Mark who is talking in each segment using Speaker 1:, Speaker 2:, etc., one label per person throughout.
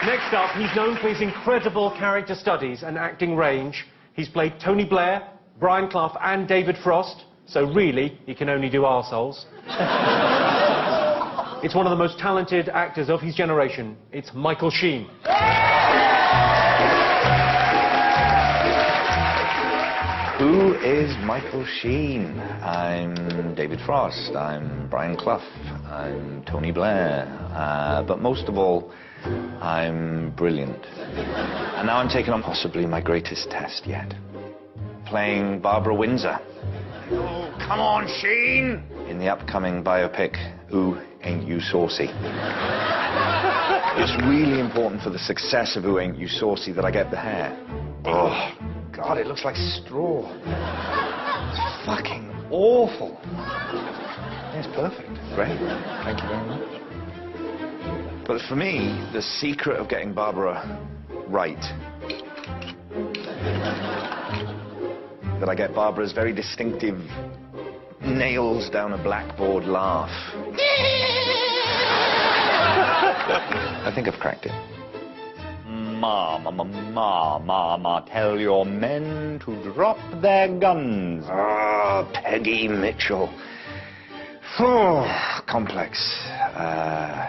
Speaker 1: Next up, he's known for his incredible character studies and acting range. He's played Tony Blair, Brian Clough and David Frost, so really, he can only do arseholes. It's one of the most talented actors of his generation. It's Michael Sheen.
Speaker 2: Who is Michael Sheen? I'm David Frost, I'm Brian Clough, I'm Tony Blair, but most of all, I'm brilliant. And now I'm taking on possibly my greatest test yet. Playing Barbara Windsor. Oh, come on, Sheen! In the upcoming biopic, Who Ain't You Saucy? It's really important for the success of Who Ain't You Saucy that I get the hair. Oh, God, it looks like straw. It's fucking awful. It's perfect. Great. Thank you very much. But for me, the secret of getting Barbara right, that I get Barbara's very distinctive nails down a blackboard laugh. I think I've cracked it. Mama, tell your men to drop their guns. Ah, Peggy Mitchell. Oh, complex.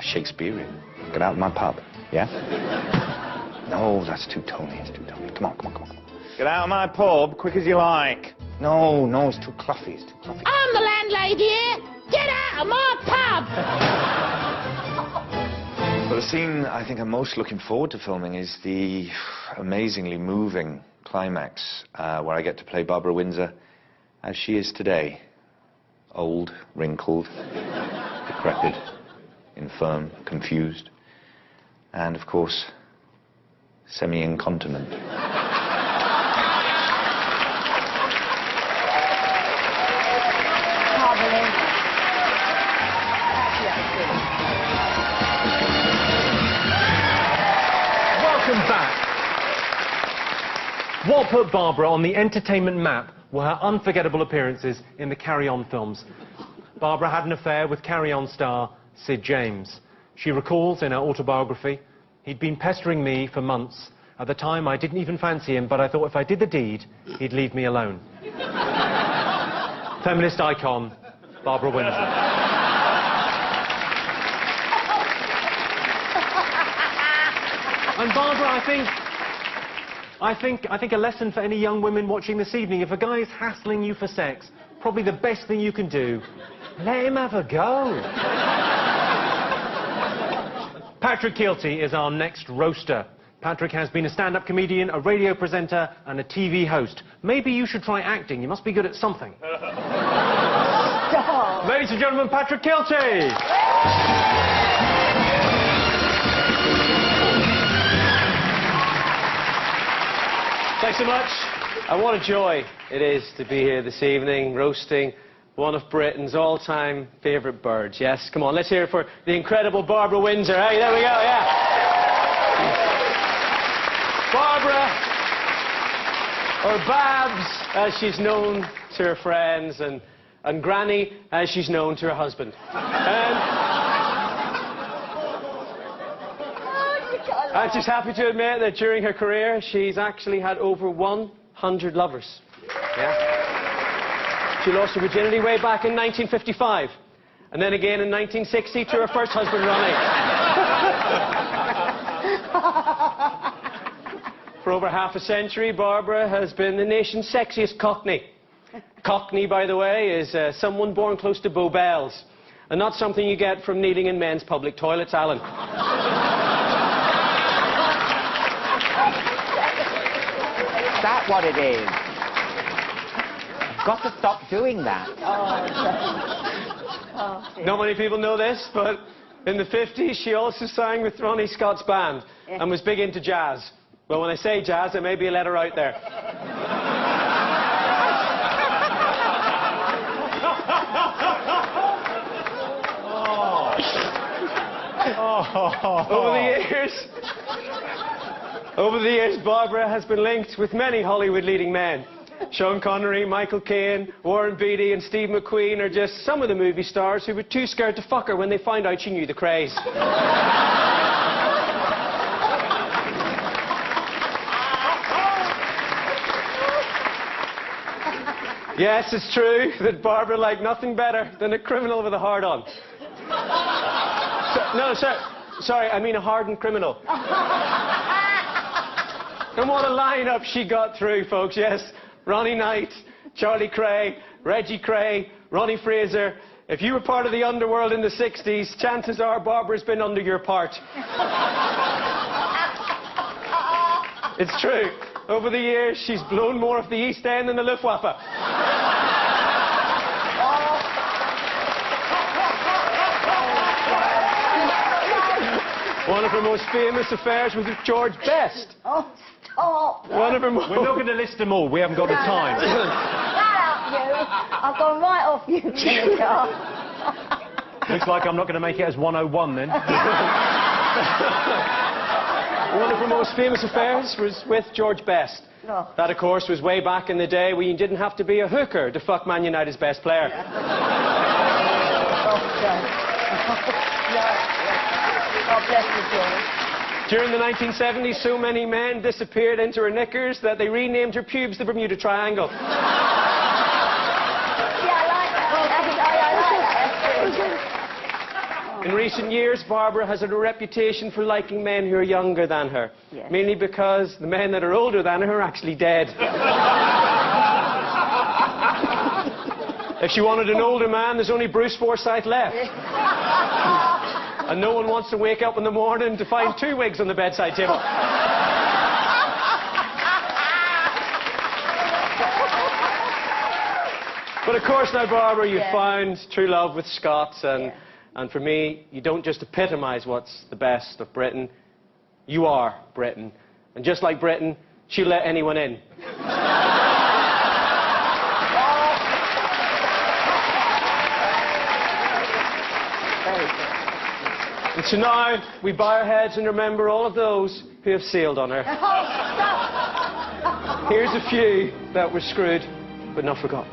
Speaker 2: Shakespearean. Get out of my pub, yeah? No, that's too Tony, it's too Tony. Come on. Get out of my pub, quick as you like. No, it's too Cloughy, it's too Cloughy.
Speaker 3: I'm the landlady here. Get out of my pub!
Speaker 2: But the scene I think I'm most looking forward to filming is the amazingly moving climax where I get to play Barbara Windsor as she is today. Old, wrinkled, decrepit, infirm, confused, and, of course, semi-incontinent.
Speaker 1: Welcome back. What put Barbara on the entertainment map were her unforgettable appearances in the Carry On films. Barbara had an affair with Carry On star Sid James. She recalls in her autobiography, "He'd been pestering me for months. At the time, I didn't even fancy him, but I thought if I did the deed, he'd leave me alone." Feminist icon, Barbara Windsor. And Barbara, I think a lesson for any young women watching this evening, if a guy is hassling you for sex, probably the best thing you can do, let him have a go. Patrick Kielty is our next roaster. Patrick has been a stand-up comedian, a radio presenter, and a TV host. Maybe you should try acting. You must be good at something.
Speaker 3: Stop.
Speaker 1: Ladies and gentlemen, Patrick Kielty.
Speaker 4: Thanks so much. And what a joy it is to be here this evening, roasting one of Britain's all-time favourite birds. Yes, come on, let's hear it for the incredible Barbara Windsor. Hey, there we go, yeah. Barbara, or Babs, as she's known to her friends, and Granny, as she's known to her husband. And she's happy to admit that during her career, she's actually had over 100 lovers. Yeah. She lost her virginity way back in 1955. And then again in 1960 to her first husband, Ronnie. For over half a century, Barbara has been the nation's sexiest Cockney. Cockney, by the way, is someone born close to Bow Bells. And not something you get from kneeling in men's public toilets, Alan.
Speaker 5: Is that what it is? I've got to stop doing that.
Speaker 3: Oh,
Speaker 4: Not many people know this, but in the 50s, she also sang with Ronnie Scott's band and was big into jazz. Well, when I say jazz, there may be a letter out there. Over the years, Barbara has been linked with many Hollywood leading men. Sean Connery, Michael Caine, Warren Beatty and Steve McQueen are just some of the movie stars who were too scared to fuck her when they found out she knew the craze. Yes, it's true that Barbara liked nothing better than a criminal with a hard-on. Sorry, I mean a hardened criminal. And what a lineup she got through, folks. Yes, Ronnie Knight, Charlie Cray, Reggie Cray, Ronnie Fraser. If you were part of the underworld in the 60s, chances are Barbara's been under your part. It's true. Over the years, she's blown more of the East End than the Luftwaffe. One of her most famous affairs was with George Best.
Speaker 6: Oh, stop.
Speaker 4: One of her most...
Speaker 1: We're not going to list them all. We haven't got the time.
Speaker 6: Shut up, you. I've gone right off you, Jennifer.
Speaker 1: Looks like I'm not going to make it as 101 then.
Speaker 4: One of her most famous affairs was with George Best.
Speaker 6: Oh.
Speaker 4: That, of course, was way back in the day when you didn't have to be a hooker to fuck Man United's best player.
Speaker 6: Oh, God bless you, George.
Speaker 4: During the 1970s, so many men disappeared into her knickers that they renamed her pubes the Bermuda Triangle.
Speaker 6: Yeah, I like that. I like that. That's good.
Speaker 4: In recent years, Barbara has had a reputation for liking men who are younger than her.
Speaker 6: Yes.
Speaker 4: Mainly because the men that are older than her are actually dead. If she wanted an older man, there's only Bruce Forsyth left. And no one wants to wake up in the morning to find 2 wigs on the bedside table. But of course now, Barbara, you've found true love with Scott, and for me, you don't just epitomise what's the best of Britain, you are Britain. And just like Britain, she'll let anyone in. And so now, we bow our heads and remember all of those who have sailed on her. Here's a few that were screwed, but not forgotten.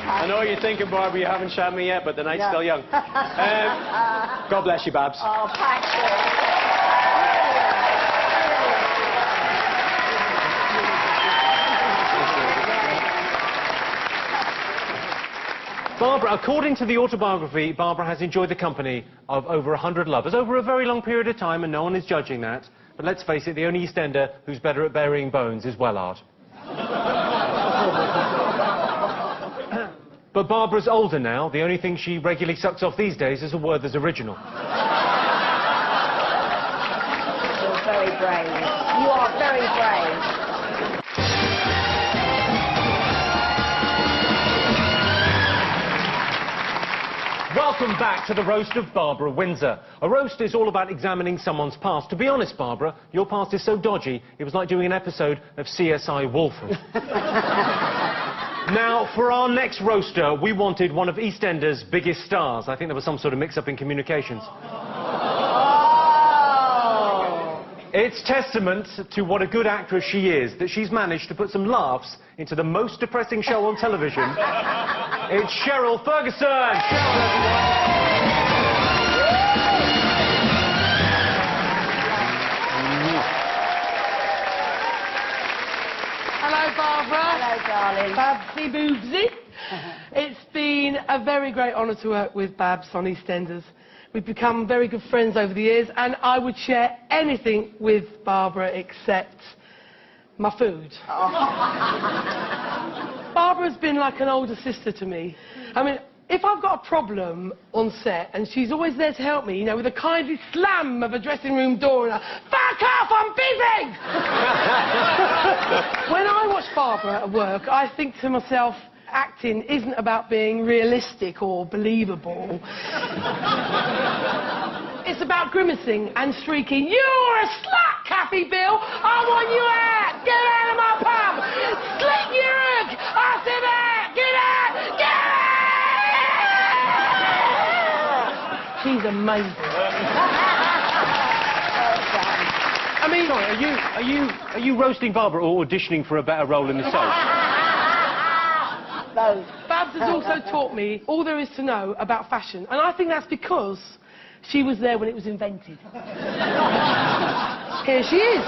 Speaker 4: I know you're thinking, Barbara, you haven't shot me yet, but the night's still young. God bless you, Babs.
Speaker 6: Oh, thank you.
Speaker 1: Barbara, according to the autobiography, Barbara has enjoyed the company of over 100 lovers over a very long period of time, and no one is judging that. But let's face it, the only EastEnder who's better at burying bones is Wellard. But Barbara's older now. The only thing she regularly sucks off these days is a Werther's original.
Speaker 6: You're very brave. You are very brave.
Speaker 1: Welcome back to the roast of Barbara Windsor. A roast is all about examining someone's past. To be honest, Barbara, your past is so dodgy, it was like doing an episode of CSI Wolford. Now, for our next roaster, we wanted one of EastEnders' biggest stars. I think there was some sort of mix-up in communications.
Speaker 6: Oh.
Speaker 1: It's testament to what a good actress she is that she's managed to put some laughs into the most depressing show on television. It's Cheryl Ferguson! Cheryl, everyone.
Speaker 7: Hello, Barbara.
Speaker 6: Hello, darling.
Speaker 7: Babsy Boobsy. It's been a very great honour to work with Babs on EastEnders. We've become very good friends over the years, and I would share anything with Barbara except my food.
Speaker 6: Oh.
Speaker 7: Barbara's been like an older sister to me. I mean, if I've got a problem on set, and she's always there to help me, you know, with a kindly slam of a dressing room door and a "Fuck off, I'm busy!" When I watch Barbara at work, I think to myself, acting isn't about being realistic or believable. It's about grimacing and shrieking, "You're a slut, Kathy Bill! I want you out! Get out of my pub! Slit your hook! I said out! Get out! Get out!" She's amazing.
Speaker 1: I mean, are you roasting Barbara or auditioning for a better role in the soap?
Speaker 6: Both.
Speaker 7: Babs has also taught me all there is to know about fashion, and I think that's because she was there when it was invented. Here she is.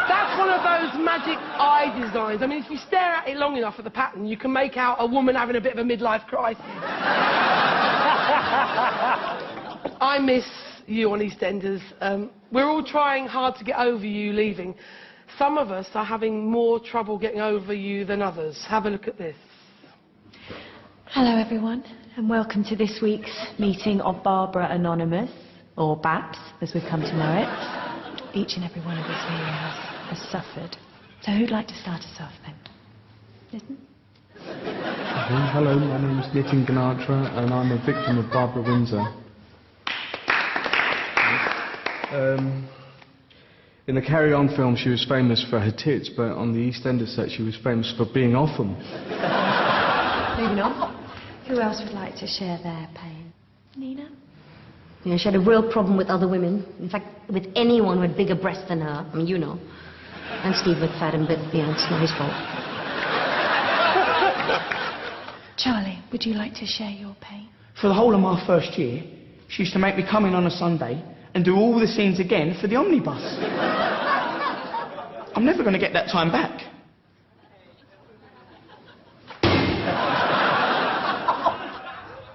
Speaker 7: That's one of those magic eye designs. I mean, if you stare at it long enough at the pattern, you can make out a woman having a bit of a midlife crisis. I miss you on EastEnders. We're all trying hard to get over you leaving. Some of us are having more trouble getting over you than others. Have a look at this.
Speaker 8: Hello everyone, and welcome to this week's meeting of Barbara Anonymous, or Babs, as we've come to know it. Each and every one of us here has suffered. So who'd like to start us off then? Nitin?
Speaker 9: Hello, my name is Nitin Ganatra, and I'm a victim of Barbara Windsor. In the Carry On film, she was famous for her tits, but on the EastEnders set, she was famous for being off them.
Speaker 8: Moving on. Who else would like to share their pain? Nina?
Speaker 10: You know, she had a real problem with other women. In fact, with anyone with bigger breasts than her. I mean, you know. And Steve with fat and bit, yeah, it's not his fault.
Speaker 8: Charlie, would you like to share your pain?
Speaker 11: For the whole of my first year, she used to make me come in on a Sunday and do all the scenes again for the omnibus. I'm never going to get that time back.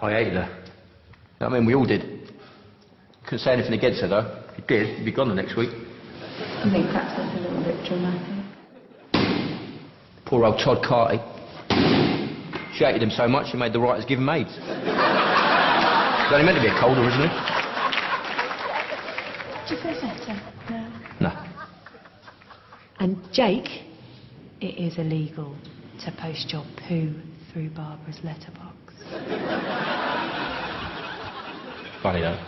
Speaker 12: I hated her. I mean, we all did. Couldn't say anything against her, though. If you did, you'd be gone the next week.
Speaker 10: I think perhaps that's a little bit dramatic.
Speaker 12: Poor old Todd Carty. She hated him so much, she made the writers give him AIDS. He's only meant to be a cold originally.
Speaker 8: Do you feel better? No.
Speaker 12: No.
Speaker 8: And Jake, it is illegal to post your poo through Barbara's letterbox.
Speaker 12: Funny though.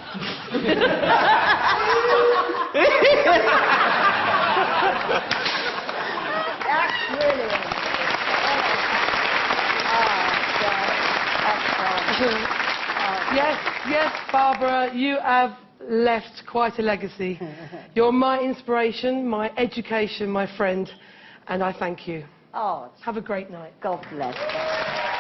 Speaker 6: That's brilliant.
Speaker 7: Yes, Barbara, you have left quite a legacy. You're my inspiration, my education, my friend, and I thank you.
Speaker 6: Oh,
Speaker 7: have a great night.
Speaker 6: God bless her.